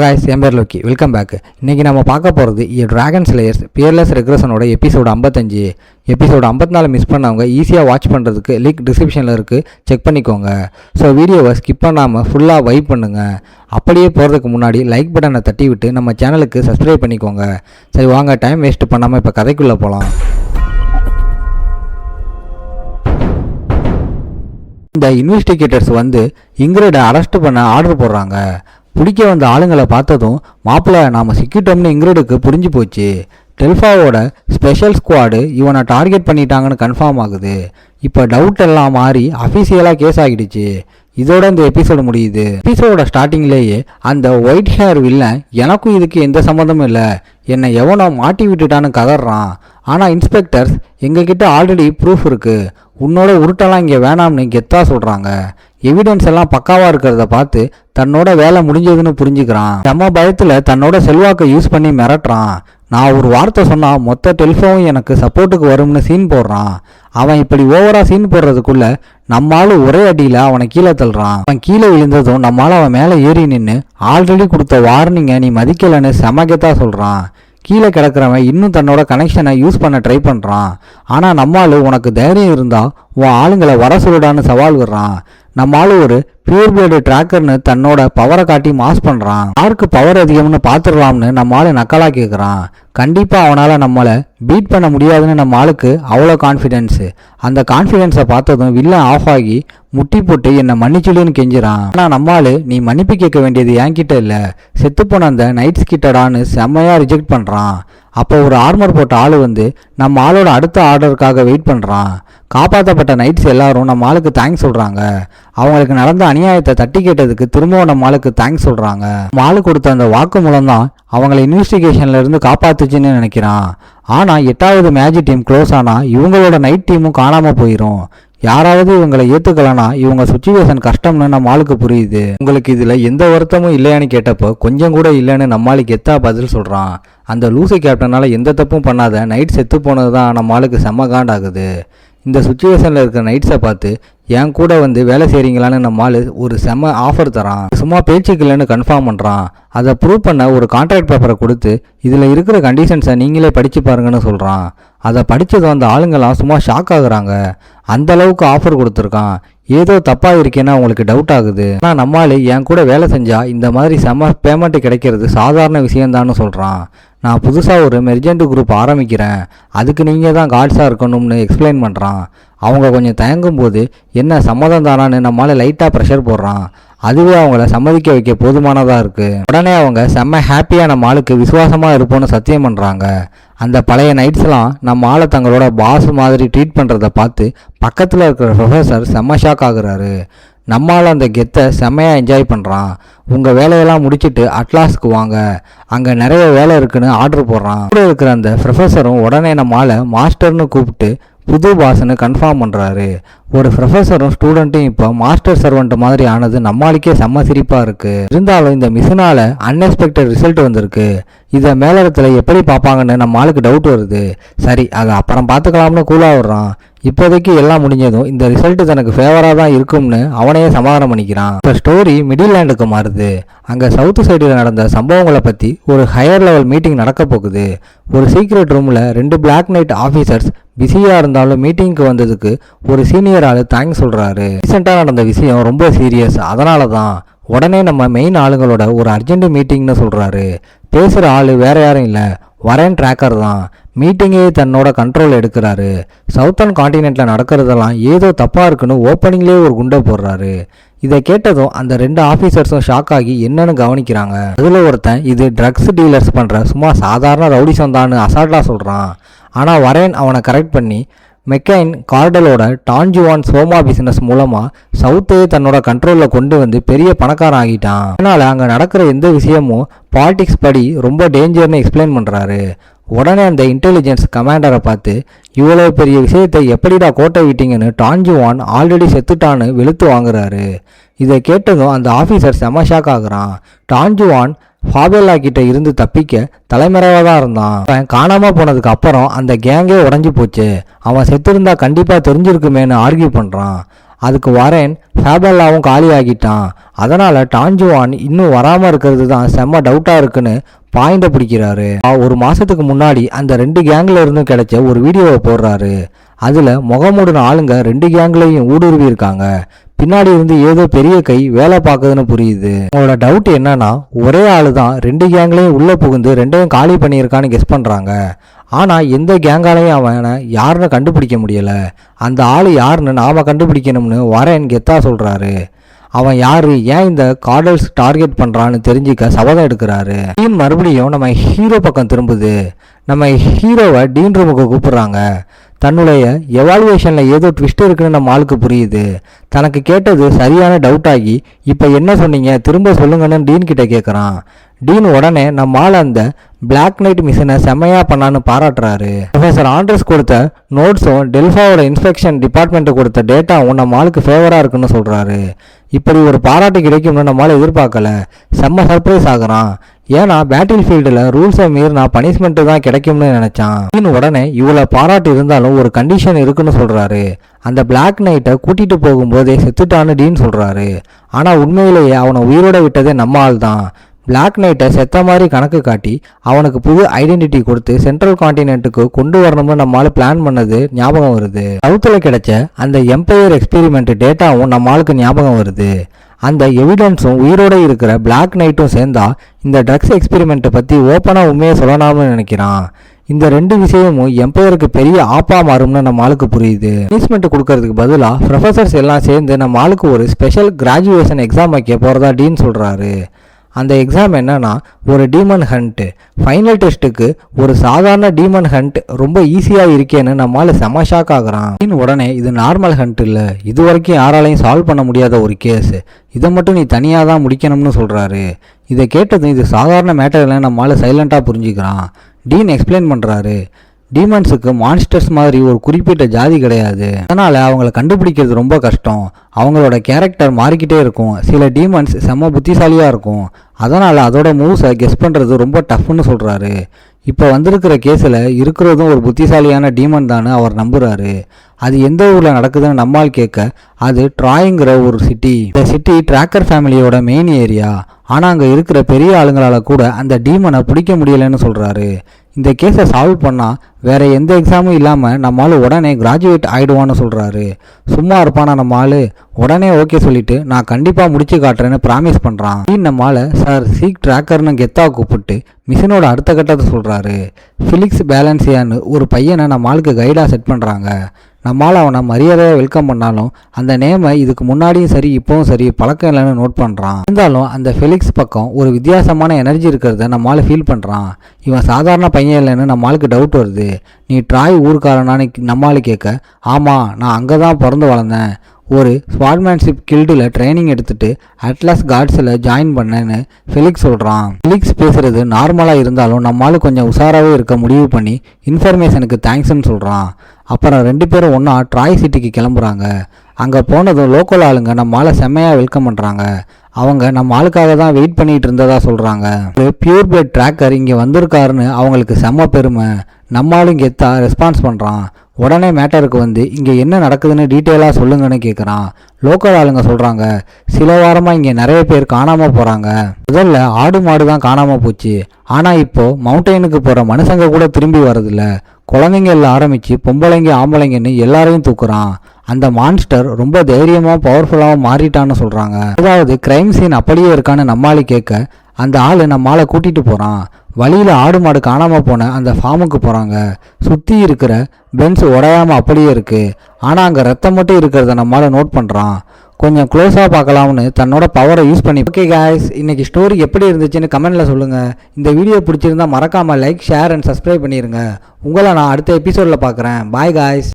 guys, என் பேர் Loki. Welcome back. இன்றைக்கி நம்ம பார்க்க போகிறது ட்ராகன் ஸ்லேயர்ஸ் பியர்லெஸ் ரெக்ரெஷனோட எபிசோடு 55. எபிசோடு 54 மிஸ் பண்ணவங்க ஈஸியாக வாட்ச் பண்ணுறதுக்கு லிங்க் டிஸ்கிரிப்ஷனில் இருக்குது, செக் பண்ணிக்கோங்க. ஸோ வீடியோவை ஸ்கிப் பண்ணாமல் ஃபுல்லாக வைப் பண்ணுங்கள். அப்படியே போகிறதுக்கு முன்னாடி லைக் பட்டனை தட்டி விட்டு நம்ம சேனலுக்கு சப்ஸ்கிரைப் பண்ணிக்கோங்க. சரி வாங்க, டைம் வேஸ்ட் பண்ணாமல் இப்போ கதைக்குள்ளே போகலாம். இந்த இன்வெஸ்டிகேட்டர்ஸ் இங்கிரிடை அரெஸ்ட் பண்ண ஆர்டர் போடுறாங்க. பிடிக்க வந்த ஆளுங்களை பார்த்ததும் மாப்பிள்ளை நாம் சிக்கிட்டோம்னு இங்கிரிடுக்கு புரிஞ்சு போச்சு. டெல்ஃபாவோட ஸ்பெஷல் ஸ்குவாடு இவனை டார்கெட் பண்ணிட்டாங்கன்னு கன்ஃபார்ம் ஆகுது. இப்போ டவுட் எல்லாம் மாறி அஃபீஷியலாக கேஸ் ஆகிடுச்சு. இதோட இந்த எபிசோடு முடியுது. எபிசோட ஸ்டார்டிங்லேயே அந்த ஒயிட் ஹேர் வில்லன் எனக்கும் இதுக்கு எந்த சம்மந்தமும் இல்லை, என்னை எவனோ மாட்டி விட்டுட்டான்னு கதறான். ஆனால் இன்ஸ்பெக்டர்ஸ் எங்ககிட்ட ஆல்ரெடி ப்ரூஃப் இருக்குது, உன்னோட உருட்டெல்லாம் இங்கே வேணாம்னு கெத்தா சொல்கிறாங்க. எவிடன்ஸ் எல்லாம் பக்காவாக இருக்கிறத பார்த்து தன்னோட வேலை முடிஞ்சதுன்னு புரிஞ்சுக்கிறான். நம்ம பயத்தில் தன்னோட செல்வாக்கை யூஸ் பண்ணி மிரட்டுறான். நான் ஒரு வார்த்தை சொன்னால் மொத்த டெலிஃபோனும் எனக்கு சப்போர்ட்டுக்கு வரும்னு சீன் போடுறான். அவன் இப்படி ஓவராக சீன் போடுறதுக்குள்ள நம்மளால ஒரே அடியில் அவனை கீழே தள்ளுறான். அவன் கீழே விழுந்ததும் நம்மளால அவன் மேலே ஏறி நின்று ஆல்ரெடி கொடுத்த வார்னிங்கை நீ மதிக்கலைன்னு செமகத்தா சொல்கிறான். கீழே கிடக்கிறவன் இன்னும் தன்னோட கனெக்ஷனை யூஸ் பண்ண ட்ரை பண்ணுறான். ஆனால் நம்மால் உனக்கு தைரியம் இருந்தால் உன் ஆளுங்களை வர சொல்லுடான்னு சவால் விடுறான். நம்மால் ஒரு பியூர் பிளேடு ட்ராக்கர்னு தன்னோட பவரை காட்டி மாஸ் பண்ணுறான். யாருக்கு பவர் அதிகம்னு பார்த்துடலாம்னு நம்ம ஆளு நக்கலா கேட்குறான். கண்டிப்பாக அவனால் நம்மளை பீட் பண்ண முடியாதுன்னு நம்ம ஆளுக்கு அவ்வளோ கான்ஃபிடென்ஸு. அந்த கான்ஃபிடென்ஸை பார்த்ததும் வில்லன் ஆஃப் ஆகி முட்டி போட்டு என்னை மன்னிச்சுடுன்னு கெஞ்சிறான். ஆனால் நம்மால் நீ மன்னிப்பு கேட்க வேண்டியது என்கிட்ட இல்லை, செத்துப்போன அந்த நைட்ஸ் கிட்டடான்னு செம்மையாக ரிஜெக்ட் பண்ணுறான். அப்போ ஒரு ஆர்மர் போட்ட ஆள் நம்ம ஆளோட அடுத்த ஆர்டருக்காக வெயிட் பண்ணுறான். காப்பாற்றப்பட்ட நைட்ஸ் எல்லாரும் நம்ம ஆளுக்கு தேங்க்ஸ் சொல்கிறாங்க. அவங்களுக்கு நடந்த அநியாயத்தை தட்டி கேட்டதுக்கு திரும்பவும் நம்ம ஆளுக்கு தேங்க்ஸ் சொல்கிறாங்க. நம்ம ஆளு கொடுத்த அந்த வாக்கு மூலம் தான் அவங்கள இன்வெஸ்டிகேஷன்ல இருந்து காப்பாத்துச்சுன்னு நினைக்கிறான். ஆனால் 8வது மேஜிக் டீம் க்ளோஸ் ஆனால் இவங்களோட நைட் டீமும் காணாமல் போயிடும். யாராவது இவங்களை ஏற்றுக்கலனா இவங்க சுச்சுவேஷன் கஷ்டம்னு நம்ம ஆளுக்கு புரியுது. உங்களுக்கு இதில் எந்த வருத்தமும் இல்லையான்னு கேட்டப்போ கொஞ்சம் கூட இல்லைன்னு நம்ம ஆளுக்கு எத்தா பதில் சொல்கிறான். அந்த லூசி கேப்டனால எந்த தப்பும் பண்ணாத நைட் செத்து போனது தான் நம்ம ஆளுக்கு செம்ம காண்டாகுது. இந்த சுச்சுவேஷனில் இருக்கிற நைட்ஸை பார்த்து என் கூட வேலை செய்கிறீங்களான்னு நம்ம ஆள் ஒரு செம்ம ஆஃபர் தரான். சும்மா பேச்சுக்கு இல்லைன்னு கன்ஃபார்ம் பண்ணுறான். அதை ப்ரூவ் பண்ண ஒரு கான்ட்ராக்ட் பேப்பரை கொடுத்து இதில் இருக்கிற கண்டிஷன்ஸை நீங்களே படித்து பாருங்கன்னு சொல்கிறான். அதை படித்தது அந்த ஆளுங்கெல்லாம் சும்மா ஷாக் ஆகுறாங்க. அந்த அளவுக்கு ஆஃபர் கொடுத்துருக்கான். ஏதோ தப்பாக இருக்கேன்னா அவங்களுக்கு டவுட் ஆகுது. ஆனால் நம்மளால என் கூட வேலை செஞ்சால் இந்த மாதிரி செம்ம பேமெண்ட் கிடைக்கிறது சாதாரண விஷயந்தான்னு சொல்கிறான். நான் புதுசாக ஒரு மெர்ஜென்ட் குரூப் ஆரம்பிக்கிறேன், அதுக்கு நீங்கள் தான் காட்ஸாக இருக்கணும்னு எக்ஸ்பிளைன் பண்ணுறான். அவங்க கொஞ்சம் தயங்கும் போது என்ன சம்மதம் தானான்னு நம்மளால லைட்டாக ப்ரெஷர் போடுறான். அதுவே அவங்கள சம்மதிக்க வைக்க போதுமானதாக இருக்குது. உடனே அவங்க செம்ம ஹாப்பியாக நம்ம ஆளுக்கு விசுவாசமாக இருப்போம்னு சத்தியம் பண்ணுறாங்க. அந்த பழைய நைட்ஸ்லாம் நம்ம ஆளை தங்களோட பாஸ் மாதிரி ட்ரீட் பண்ணுறத பார்த்து பக்கத்தில் இருக்கிற ப்ரொஃபஸர் செம்ம ஷாக் ஆகுறாரு. நம்மளால் அந்த கெத்தை செம்மையாக என்ஜாய் பண்ணுறான். உங்கள் வேலையெல்லாம் முடிச்சுட்டு அட்லாஸ்க்கு வாங்க, அங்கே நிறைய வேலை இருக்குன்னு ஆர்டர் போடுறான். கூட இருக்கிற அந்த ப்ரொஃபஸரும் உடனே நம்மளால் மாஸ்டர்னு கூப்பிட்டு புது பாஸ்ன்னு கன்ஃபார்ம் பண்ணுறாரு. ஒரு ப்ரொஃபஸரும் ஸ்டூடெண்ட்டும் இப்போ மாஸ்டர் சர்வெண்ட் மாதிரி ஆனது நம்மளுக்கே செம்ம சிரிப்பாக இருக்குது. இருந்தாலும் இந்த மிஷினால் அன்எக்ஸ்பெக்டட் ரிசல்ட் வந்திருக்கு. இதை மேலிடத்தில் எப்படி பார்ப்பாங்கன்னு நம்ம ஆளுக்கு டவுட் வருது. சரி, அதை அப்புறம் பார்த்துக்கலாம்னு கூலாக விடுறான். இப்போதைக்கு எல்லாம் முடிஞ்சதும் இந்த ரிசல்ட் தனக்கு ஃபேவராக தான் இருக்கும்னு அவனையே சமாதானம் பண்ணிக்கிறான். இப்போ ஸ்டோரி மிடில் லேண்டுக்கு மாறுது. அங்கே சவுத் சைடில் நடந்த சம்பவங்களை பற்றி ஒரு ஹையர் லெவல் மீட்டிங் நடக்க போகுது. ஒரு சீக்ரெட் ரூமில் 2 பிளாக் நைட் ஆஃபீஸர்ஸ் பிஸியாக இருந்தாலும் மீட்டிங்க்கு வந்ததுக்கு ஒரு சீனியர் ஆள் தேங்க்ஸ் சொல்கிறாரு. ரீசெண்டாக நடந்த விஷயம் ரொம்ப சீரியஸ், அதனால தான் உடனே நம்ம மெயின் ஆளுங்களோட ஒரு அர்ஜென்ட் மீட்டிங்னு சொல்கிறாரு. பேசுகிற ஆள் வேற யாரும் இல்லை, வரேன் ட்ராக்கர் தான். மீட்டிங்கே தன்னோட கண்ட்ரோல் எடுக்கிறாரு. சவுத்தர்ன் காண்டினென்ட்டில் நடக்கிறதெல்லாம் ஏதோ தப்பாக இருக்குன்னு ஓப்பனிங்லேயே ஒரு குண்டை போடுறாரு. இதை கேட்டதும் அந்த 2 ஆஃபீஸர்ஸும் ஷாக் ஆகி என்னன்னு கவனிக்கிறாங்க. அதில் ஒருத்தன் இது ட்ரக்ஸ் டீலர்ஸ் பண்ணுற சும்மா சாதாரண ரவுடிசம் தான்னு அசால்ட்டாக சொல்கிறான். ஆனால் வரேன் அவனை கரெக்ட் பண்ணி மெக்கைன் கார்டலோட டான்ஜுவான் சோமா பிசினஸ் மூலமாக சவுத்தையே தன்னோட கண்ட்ரோலில் கொண்டு பெரிய பணக்காரன் ஆகிட்டான். அதனால் அங்கே நடக்கிற எந்த விஷயமும் பாலிடிக்ஸ் படி ரொம்ப டேஞ்சர்னு எக்ஸ்பிளைன் பண்ணுறாரு. உடனே அந்த இன்டெலிஜென்ஸ் கமாண்டரை பார்த்து இவ்வளோ பெரிய விஷயத்தை எப்படிடா கோட்டை விட்டீங்கன்னு டான்ஜுவான் ஆல்ரெடி செத்துட்டான்னு வெளுத்து வாங்குறாரு. இதை கேட்டதும் அந்த ஆஃபீஸர் செம ஷாக் ஆகுறான். டான்ஜுவான் ஃபாபெல்லா கிட்ட இருந்து தப்பிக்க தலைமறைவாக தான் இருந்தான். அவன் காணாமல் போனதுக்கு அப்புறம் அந்த கேங்கே உடஞ்சி போச்சு. அவன் செத்துருந்தா கண்டிப்பாக தெரிஞ்சிருக்குமேனு ஆர்கியூ பண்ணுறான். அதுக்கு வரேன் ஃபேபல்லாவும் காலி ஆகிட்டான். அதனால் டான்ஜுவான் இன்னும் வராமல் இருக்கிறது தான் செம்ம டவுட்டாக இருக்குன்னு பாயிண்டை பிடிக்கிறாரு. ஒரு மாதத்துக்கு முன்னாடி அந்த 2 கேங்கில் இருந்தும் கிடைச்ச ஒரு வீடியோவை போடுறாரு. அதில் முகமூடின ஆளுங்க 2 கேங்லையும் ஊடுருவி இருக்காங்க. பின்னாடி இருந்து ஏதோ பெரிய கை வேலை பார்க்குதுன்னு புரியுது. உங்களோட டவுட் என்னன்னா, ஒரே ஆளு தான் 2 கேங்லையும் உள்ளே புகுந்து 2யும் காலி பண்ணியிருக்கான்னு கெஸ் பண்ணுறாங்க. ஆனால் எந்த கேங்காலையும் அவனை யாருன்னு கண்டுபிடிக்க முடியலை. அந்த ஆள் யாருன்னு நாம் கண்டுபிடிக்கணும்னு வரேன் கெத்தா சொல்கிறாரு. அவன் யாரு, ஏன் இந்த கார்டல்ஸ் டார்கெட் பண்ணுறான்னு தெரிஞ்சிக்க சபதம் எடுக்கிறாரு. டீன் மறுபடியும் நம்ம ஹீரோ பக்கம் திரும்புது. நம்ம ஹீரோவை டீன் ரூமுக்கு கூப்பிடுறாங்க. தன்னுடைய எவாலுவேஷனில் ஏதோ ட்விஸ்ட் இருக்குன்னு நம்ம ஆளுக்கு புரியுது. தனக்கு கேட்டது சரியான டவுட் ஆகி இப்போ என்ன சொன்னீங்க திரும்ப சொல்லுங்கன்னு டீன் கிட்ட கேட்குறான். டீன் உடனே நம்ம ஆள் அந்த பிளாக் நைட் மிஷினை செம்மையாக பண்ணான்னு பாராட்டுறாரு. ப்ரொஃபஸர் ஆண்ட்ரஸ் கொடுத்த நோட்ஸும் டெல்ஃபாவோட இன்ஸ்பெக்ஷன் டிபார்ட்மெண்ட்டு கொடுத்த டேட்டாவும் நம்ம ஆளுக்கு ஃபேவராக இருக்குன்னு சொல்கிறாரு. இப்படி ஒரு பாராட்டு கிடைக்கும்னு நம்மளால் எதிர்பார்க்கல. செம்ம சர்ப்ரைஸ் ஆகுறான். ஏன்னா பேட்டில் ஃபீல்டில் ரூல்ஸை மீறினா பனிஷ்மெண்ட்டு தான் கிடைக்கும்னு நினச்சான். டீன் உடனே இவ்வளோ பாராட்டு இருந்தாலும் ஒரு கண்டிஷன் இருக்குன்னு சொல்கிறாரு. அந்த பிளாக் நைட்டை கூட்டிகிட்டு போகும்போதே செத்துட்டான்னு டீன் சொல்கிறாரு. ஆனால் உண்மையிலேயே அவனை உயிரோட விட்டதே நம்ம ஆள் தான். பிளாக் நைட்டை செத்த மாதிரி கணக்கு காட்டி அவனுக்கு புது ஐடென்டிட்டி கொடுத்து சென்ட்ரல் கான்டினென்ட்டுக்கு கொண்டு வரணும்னு நம்மளால் பிளான் பண்ணது ஞாபகம் வருது. சவுத்தில் கிடைச்ச அந்த எம்பையர் எக்ஸ்பெரிமெண்ட் டேட்டாவும் நம்ம ஆளுக்கு ஞாபகம் வருது. அந்த எவிடன்ஸும் உயிரோடு இருக்கிற பிளாக் நைட்டும் சேர்ந்தா இந்த ட்ரக்ஸ் எக்ஸ்பெரிமெண்ட்டை பற்றி ஓப்பனாக உண்மையை சொல்லலாம்னு நினைக்கிறான். இந்த 2 விஷயமும் எம்பையருக்கு பெரிய ஆப்பா மாறும்னு நம்ம ஆளுக்கு புரியுது. பனிஷ்மெண்ட் கொடுக்கறதுக்கு பதிலாக ப்ரொஃபஸர்ஸ் எல்லாம் சேர்ந்து நம்ம ஆளுக்கு ஒரு ஸ்பெஷல் கிராஜுவேஷன் எக்ஸாம் வைக்க போகிறதா டீன் சொல்கிறாரு. அந்த எக்ஸாம் என்னன்னா ஒரு டீமன் ஹண்ட். ஃபைனல் டெஸ்ட்டுக்கு ஒரு சாதாரண டீமன் ஹண்ட் ரொம்ப ஈஸியாக இருக்கேன்னு நம்மளால செம ஷாக் ஆகுறான். உடனே இது நார்மல் ஹண்ட் இல்லை, இது வரைக்கும் யாராலையும் சால்வ் பண்ண முடியாத ஒரு கேஸ், இதை மட்டும் நீ தனியாக தான் முடிக்கணும்னு சொல்கிறாரு. இதை கேட்டதும் இது சாதாரண மேட்டர் இல்லைன்னு நம்மளால சைலண்ட்டாக புரிஞ்சுக்கிறான். டீன் எக்ஸ்பிளைன் பண்ணுறாரு. டீமன்ஸுக்கு மான்ஸ்டர்ஸ் மாதிரி ஒரு குறிப்பிட்ட ஜாதி கிடையாது. அதனால் அவங்கள கண்டுபிடிக்கிறது ரொம்ப கஷ்டம். அவங்களோட கேரக்டர் மாறிக்கிட்டே இருக்கும். சில டீமன்ஸ் செம்ம புத்திசாலியாக இருக்கும். அதனால் அதோட மூவ்ஸை கெஸ் பண்ணுறது ரொம்ப டஃப்னு சொல்கிறாரு. இப்போ வந்திருக்கிற கேஸில் இருக்கிறதும் ஒரு புத்திசாலியான டீமன் தானே அவர் நம்புகிறாரு. அது எந்த ஊரில் நடக்குதுன்னு நம்மால் கேட்க அது ட்ராய்ங்கிற ஒரு சிட்டி. இந்த சிட்டி ட்ராக்கர் ஃபேமிலியோட மெயின் ஏரியா. ஆனால் அங்கே இருக்கிற பெரிய ஆளுங்களால் கூட அந்த டீமனை பிடிக்க முடியலைன்னு சொல்கிறாரு. இந்த கேஸை சால்வ் பண்ணால் வேறு எந்த எக்ஸாமும் இல்லாமல் நம்மளால் உடனே கிராஜுவேட் ஆகிடுவான்னு சொல்கிறாரு. சும்மா இருப்பானா நம்ம ஆள் உடனே ஓகே சொல்லிட்டு நான் கண்டிப்பாக முடிச்சு காட்டுறேன்னு ப்ராமிஸ் பண்ணுறான். நம்மால் சார் சீக் ட்ராக்கர்னு கெத்தாக கூப்பிட்டு மிஷினோட அடுத்த கட்டத்தை சொல்கிறாரு. ஃபிலிக்ஸ் பேலன்சியான்னு ஒரு பையனை நம்ம ஆளுக்கு கைடாக செட் பண்ணுறாங்க. நம்மளால் அவனை மரியாதையாக வெல்கம் பண்ணாலும் அந்த நேமை இதுக்கு முன்னாடியும் சரி இப்போவும் சரி பழக்கம் இல்லைன்னு நோட் பண்ணுறான். இருந்தாலும் அந்த ஃபெலிக்ஸ் பக்கம் ஒரு வித்தியாசமான எனர்ஜி இருக்கிறத நம்மளால் ஃபீல் பண்ணுறான். இவன் சாதாரண பையன் இல்லைன்னு நம்மளுக்கு டவுட் வருது. நீ ட்ராய் ஊருக்காரனான்னு நம்மளால் கேட்க, ஆமாம் நான் அங்கே தான் பிறந்து வளர்ந்தேன், ஒரு ஸ்வாட்மேன்ஷிப் கில்டில் ட்ரைனிங் எடுத்துட்டு அட்லாஸ் கார்ட்ஸில் ஜாயின் பண்ணேன்னு ஃபெலிக்ஸ் சொல்கிறான். ஃபெலிக்ஸ் பேசுகிறது நார்மலாக இருந்தாலும் நம்மளால் கொஞ்சம் உஷாராகவே இருக்க முடிவு பண்ணி இன்ஃபர்மேஷனுக்கு தேங்க்ஸ்ன்னு சொல்கிறான். அப்புறம் 2 பேரும் ஒன்றா ட்ராய் சிட்டிக்கு கிளம்புறாங்க. அங்கே போனதும் லோக்கல் ஆளுங்க நம்மளால் செம்மையாக வெல்கம் பண்ணுறாங்க. அவங்க நம்ம ஆளுக்காக தான் வெயிட் பண்ணிகிட்டு இருந்ததா சொல்கிறாங்க. ஒரு பியூர் பிளட் ட்ராக்கர் இங்கே வந்திருக்காருன்னு அவங்களுக்கு செம்ம பெருமை. நம்மளும் கெத்தா ரெஸ்பான்ஸ் பண்ணுறான். உடனே மேட்டருக்கு வந்து இங்கே என்ன நடக்குதுன்னு டீட்டெயிலாக சொல்லுங்கன்னு கேட்குறான். லோக்கல் ஆளுங்க சொல்கிறாங்க, சில வாரமாக இங்கே நிறைய பேர் காணாமல் போகிறாங்க. முதல்ல ஆடு மாடு தான் காணாமல் போச்சு. ஆனால் இப்போது மவுண்டெயினுக்கு போகிற மனுஷங்க கூட திரும்பி வரதில்ல. குழந்தைங்க ஆரம்பித்து பொம்பளைங்க ஆம்பளைங்கன்னு எல்லாரையும் தூக்குறான். அந்த மான்ஸ்டர் ரொம்ப தைரியமாக பவர்ஃபுல்லாகவும் மாறிட்டான்னு சொல்கிறாங்க. அதாவது கிரைம் சீன் அப்படியே இருக்கான்னு நம்மாளி கேட்க அந்த ஆள் நம்மாளை கூட்டிகிட்டு போகிறான். வழியில் ஆடு மாடு காணாமல் போன அந்த ஃபார்முக்கு போகிறாங்க. சுற்றி இருக்கிற பென்ஸ் உடையாமல் அப்படியே இருக்குது. ஆனால் அங்கே ரத்தம் மட்டும் இருக்கிறத நம்மளால் நோட் பண்ணுறான். கொஞ்சம் க்ளோஸாக பார்க்கலாம்னு தன்னோட பவரை யூஸ் பண்ணி. ஓகே காய்ஸ், இன்றைக்கி ஸ்டோரி எப்படி இருந்துச்சுன்னு கமெண்ட்டில் சொல்லுங்கள். இந்த வீடியோ பிடிச்சிருந்தா மறக்காமல் லைக், ஷேர் அண்ட் சப்ஸ்கிரைப் பண்ணிடுங்க. உங்களை நான் அடுத்த எபிசோடில் பார்க்குறேன். Bye guys.